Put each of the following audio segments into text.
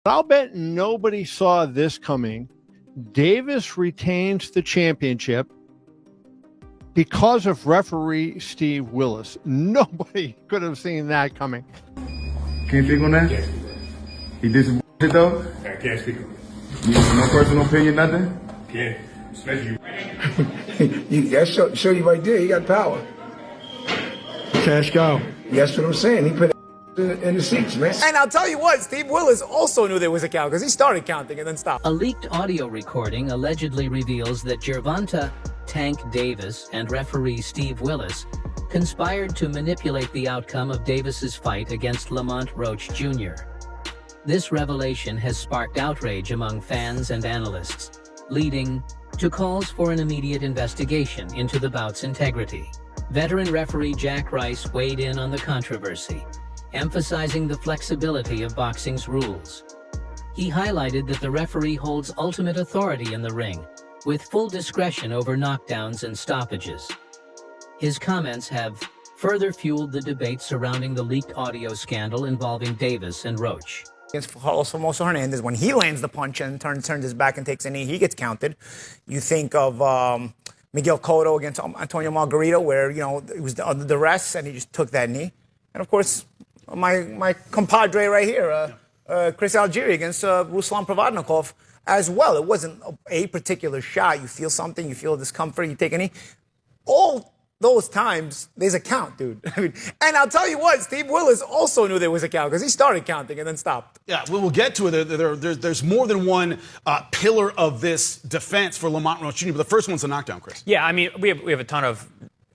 I'll bet nobody saw this coming. Davis retains the championship because of referee Steve Willis. Nobody could have seen that coming. Can't speak on that? Can't speak on it. He did some shit though? I can't speak on it. You no personal opinion, nothing? Can't. Especially That show you right there. He got power. Cash cow. That's what I'm saying. He put in the seats, man. And I'll tell you what, Steve Willis also knew there was a cow because he started counting and then stopped. A leaked audio recording allegedly reveals that Gervonta, Tank Davis, and referee Steve Willis conspired to manipulate the outcome of Davis's fight against Lamont Roach Jr. This revelation has sparked outrage among fans and analysts, leading to calls for an immediate investigation into the bout's integrity. Veteran referee Jack Rice weighed in on the controversy, emphasizing the flexibility of boxing's rules. He highlighted that the referee holds ultimate authority in the ring, with full discretion over knockdowns and stoppages. His comments have further fueled the debate surrounding the leaked audio scandal involving Davis and Roach. Against Formoso Hernandez, when he lands the punch and turns his back and takes a knee, he gets counted. You think of Miguel Cotto against Antonio Margarito, where, you know, it was under duress and he just took that knee. And of course, my compadre right here, Chris Algieri against Ruslan Provodnikov as well. It wasn't a particular shot. You feel something, you feel discomfort, you take a knee. All those times, there's a count, dude. I mean, and I'll tell you what, Steve Willis also knew there was a count because he started counting and then stopped. Yeah, we'll get to it. There's more than one pillar of this defense for Lamont Roach Jr., but the first one's a knockdown, Chris. Yeah, I mean, we have a ton of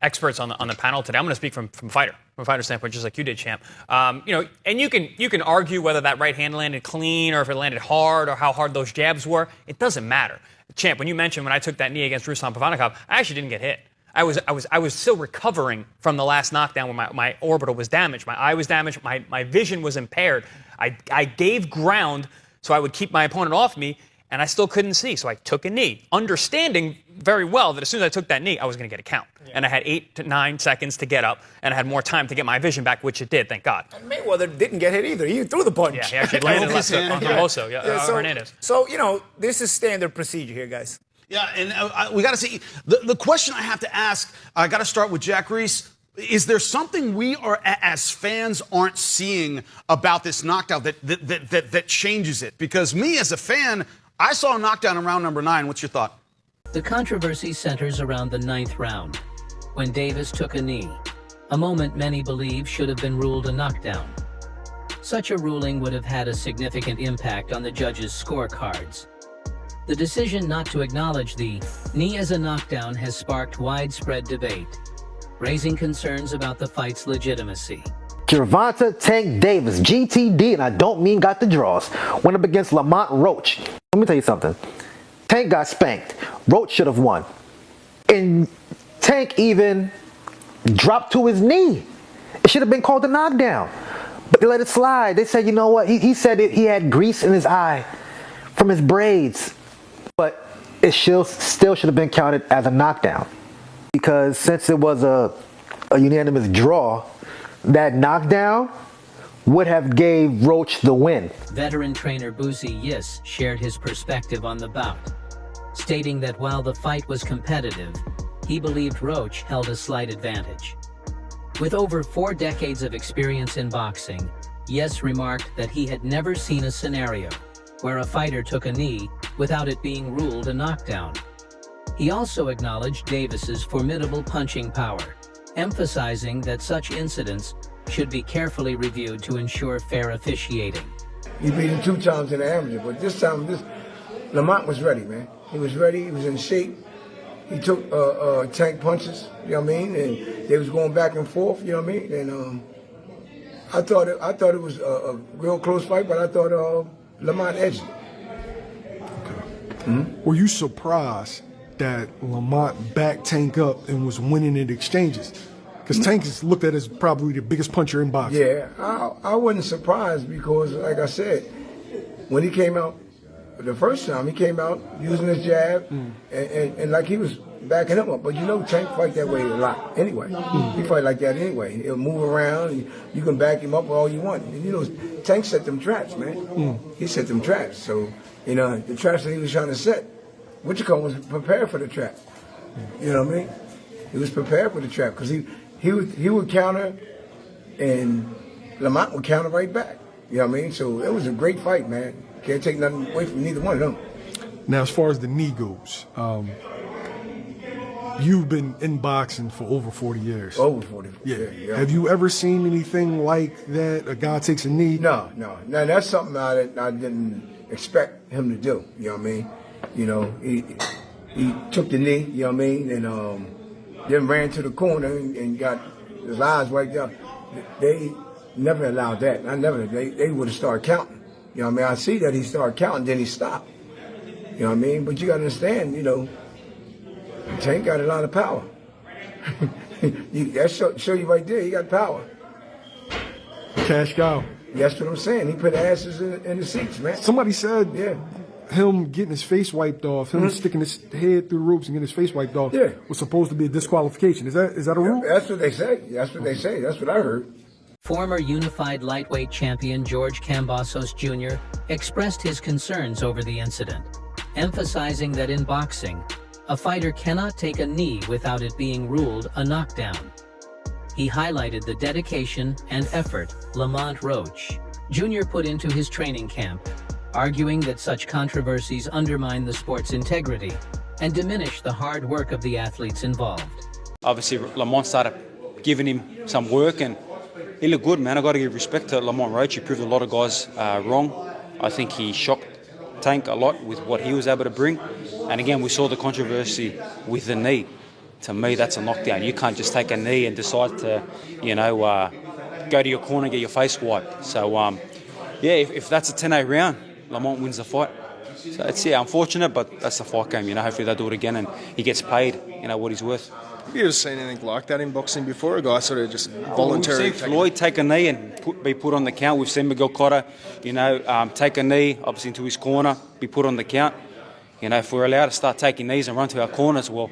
experts on the panel today. I'm going to speak from a fighter standpoint, just like you did, Champ. You know, and you can argue whether that right hand landed clean or if it landed hard or how hard those jabs were. It doesn't matter. Champ, when you mentioned when I took that knee against Ruslan Provodnikov, I actually didn't get hit. I was still recovering from the last knockdown when my orbital was damaged. My eye was damaged. My vision was impaired. I gave ground so I would keep my opponent off me, and I still couldn't see. So I took a knee, understanding very well that as soon as I took that knee, I was going to get a count. Yeah. And I had 8 to 9 seconds to get up, and I had more time to get my vision back, which it did, thank God. And Mayweather didn't get hit either. He threw the punch. Yeah, he actually landed left on Hermoso, Hernandez. So, you know, this is standard procedure here, guys. Yeah, and we got to see, the question I have to ask, I got to start with Jack Reese. Is there something we are, as fans, aren't seeing about this knockdown that changes it? Because me, as a fan, I saw a knockdown in round number 9. What's your thought? The controversy centers around the 9th round, when Davis took a knee, a moment many believe should have been ruled a knockdown. Such a ruling would have had a significant impact on the judges' scorecards. The decision not to acknowledge the knee as a knockdown has sparked widespread debate, raising concerns about the fight's legitimacy. Gervonta Tank Davis, GTD, and I don't mean got the draws, went up against Lamont Roach. Let me tell you something. Tank got spanked. Roach should have won. And Tank even dropped to his knee. It should have been called a knockdown. But they let it slide. They said, you know what? He said he had grease in his eye from his braids. But it still should have been counted as a knockdown. Because since it was a unanimous draw, that knockdown would have gave Roach the win. Veteran trainer Boosie Yis shared his perspective on the bout, stating that while the fight was competitive, he believed Roach held a slight advantage. With over 4 decades of experience in boxing, Yis remarked that he had never seen a scenario where a fighter took a knee without it being ruled a knockdown. He also acknowledged Davis's formidable punching power, emphasizing that such incidents should be carefully reviewed to ensure fair officiating. He beat him 2 times in the amateur, but this time, Lamont was ready, man. He was ready, he was in shape. He took tank punches, you know what I mean? And they was going back and forth, you know what I mean? And I thought it was a real close fight, but I thought Lamont edged it. Okay. Were you surprised that Lamont backed Tank up and was winning in exchanges? Because Tank is looked at as probably the biggest puncher in boxing. Yeah, I wasn't surprised because, like I said, when he came out the first time, he came out using his jab, and like he was backing him up. But you know, Tank fight that way a lot anyway. He fight like that anyway. He'll move around. And you can back him up all you want. And, you know, Tank set them traps, man. He set them traps. So, you know, the traps that he was trying to set, Wichita was prepared for the trap. You know what I mean? He was prepared for the trap because he would counter, and Lamont would counter right back. You know what I mean? So it was a great fight, man. Can't take nothing away from neither one of them. Now, as far as the knee goes, you've been in boxing for over 40 years. Over 40. Yeah. Have you ever seen anything like that? A guy takes a knee? No. Now, that's something I didn't expect him to do. You know what I mean? You know, he took the knee, you know what I mean, and then ran to the corner and got his eyes wiped out. They never allowed that. They would have started counting. You know what I mean? I see that he started counting, then he stopped. You know what I mean? But you got to understand, you know, Tank got a lot of power. That show you right there, he got power. Cash cow. That's what I'm saying. He put asses in the seats, man. Somebody said Yeah. him getting his face wiped off, him sticking his head through ropes and getting his face wiped off was supposed to be a disqualification. Is that a rule? That's what they say. That's what I heard. Former unified lightweight champion George Kambosos Jr. expressed his concerns over the incident, emphasizing that in boxing, a fighter cannot take a knee without it being ruled a knockdown. He highlighted the dedication and effort Lamont Roach Jr. put into his training camp, arguing that such controversies undermine the sport's integrity and diminish the hard work of the athletes involved. Obviously, Lamont started giving him some work, and he looked good, man. I got to give respect to Lamont Roach. He proved a lot of guys wrong. I think he shocked Tank a lot with what he was able to bring. And again, we saw the controversy with the knee. To me, that's a knockdown. You can't just take a knee and decide to, go to your corner and get your face wiped. So, if that's a 10-8 round, Lamont wins the fight. So it's unfortunate, but that's the fight game. Hopefully they'll do it again and he gets paid, what he's worth. Have you ever seen anything like that in boxing before? A guy sort of just voluntarily... We've seen Floyd take a knee and be put on the count. We've seen Miguel Cotto, take a knee, obviously into his corner, be put on the count. If we're allowed to start taking knees and run to our corners, well,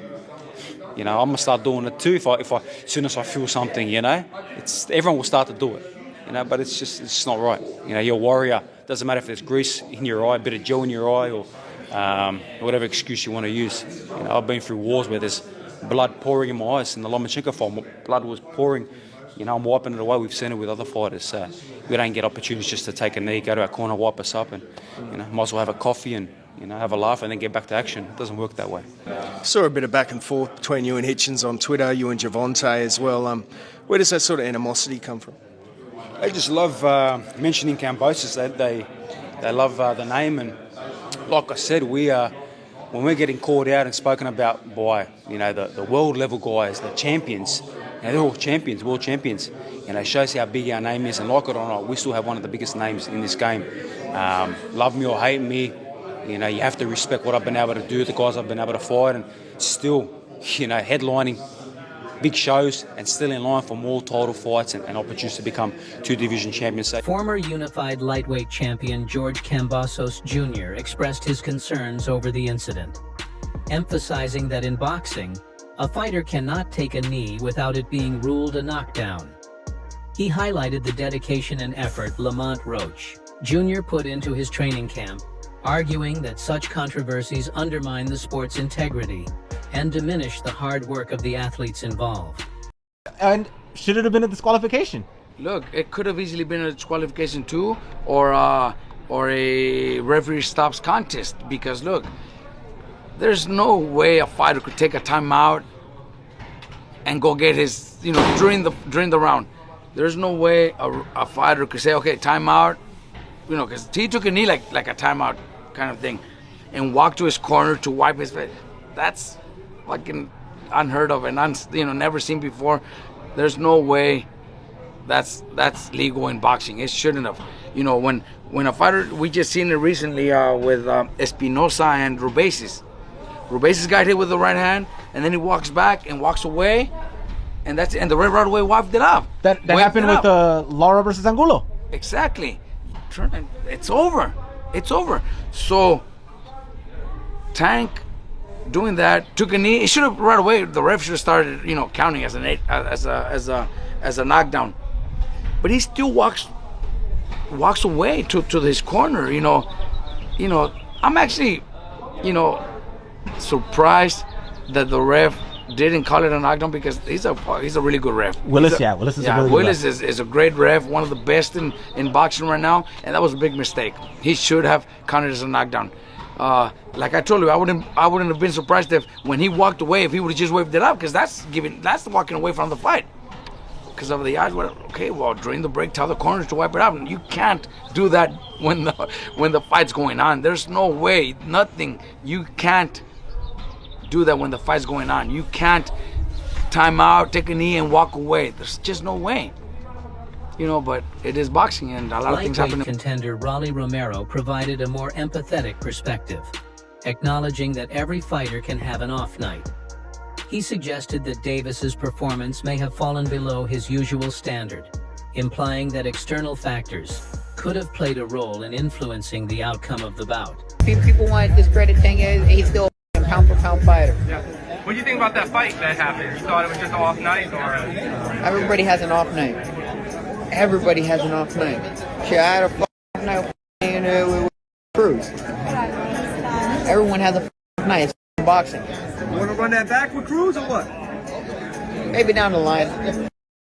I'm going to start doing it too if I as soon as I feel something, everyone will start to do it, but it's just not right. You're a warrior. Doesn't matter if there's grease in your eye, a bit of gel in your eye, or whatever excuse you want to use. I've been through wars where there's blood pouring in my eyes. In the Lomachenko fight, blood was pouring. I'm wiping it away. We've seen it with other fighters. So we don't get opportunities just to take a knee, go to our corner, wipe us up, and might as well have a coffee and have a laugh and then get back to action. It doesn't work that way. Saw a bit of back and forth between you and Hitchens on Twitter, you and Gervonta as well. Where does that sort of animosity come from? They just love mentioning Kambosos. They love the name, and like I said, when we're getting called out and spoken about by the world level guys, the champions, they're all champions, world champions. It shows how big our name is, and like it or not, we still have one of the biggest names in this game. Love me or hate me, you have to respect what I've been able to do, the guys I've been able to fight, and still, headlining big shows and still in line for more title fights and opportunities to become 2 division champions. Former unified lightweight champion George Kambosos Jr. expressed his concerns over the incident, emphasizing that in boxing, a fighter cannot take a knee without it being ruled a knockdown. He highlighted the dedication and effort Lamont Roach Jr. put into his training camp, arguing that such controversies undermine the sport's integrity and diminish the hard work of the athletes involved. And should it have been a disqualification? Look, it could have easily been a disqualification too, or a referee stops contest, because look, there's no way a fighter could take a timeout and go get his, during the round. There's no way a fighter could say, okay, timeout, because he took a knee like a timeout kind of thing, and walk to his corner to wipe his face. That's fucking unheard of and never seen before. There's no way that's legal in boxing. It shouldn't have. When a fighter, we just seen it recently with Espinosa and Rubesis. Rubesis got hit with the right hand, and then he walks back and walks away, and the red right away wiped it up. That happened with Lara versus Angulo. Exactly. It's over. It's over. So Tank doing that, took a knee. It should have right away. The ref should have started, counting as a knockdown. But he still walks away to his corner. I'm actually, surprised that the ref didn't call it a knockdown because he's a really good ref. Willis is a really good ref. Willis is a great ref, one of the best in boxing right now, and that was a big mistake. He should have counted as a knockdown. Like I told you, I wouldn't have been surprised if when he walked away, if he would have just waved it up, because that's walking away from the fight. Because of the eyes, okay, well, during the break, tell the corners to wipe it out. And you can't do that when the fight's going on. There's no way, nothing. You can't do that when the fight's going on. You can't time out, take a knee, and walk away. There's just no way. But it is boxing, and a lot of things happen. Contender Rolly Romero provided a more empathetic perspective, acknowledging that every fighter can have an off night. He suggested that Davis's performance may have fallen below his usual standard, implying that external factors could have played a role in influencing the outcome of the bout. People want to discredit Tank. He's still a pound-for-pound fighter. Yeah. What do you think about that fight that happened? You thought it was just an off night, or? Everybody has an off night. Everybody has an off night. Shit, I had a off night with Cruz. Everyone has a off night. It's boxing. You want to run that back with Cruz or what? Maybe down the line.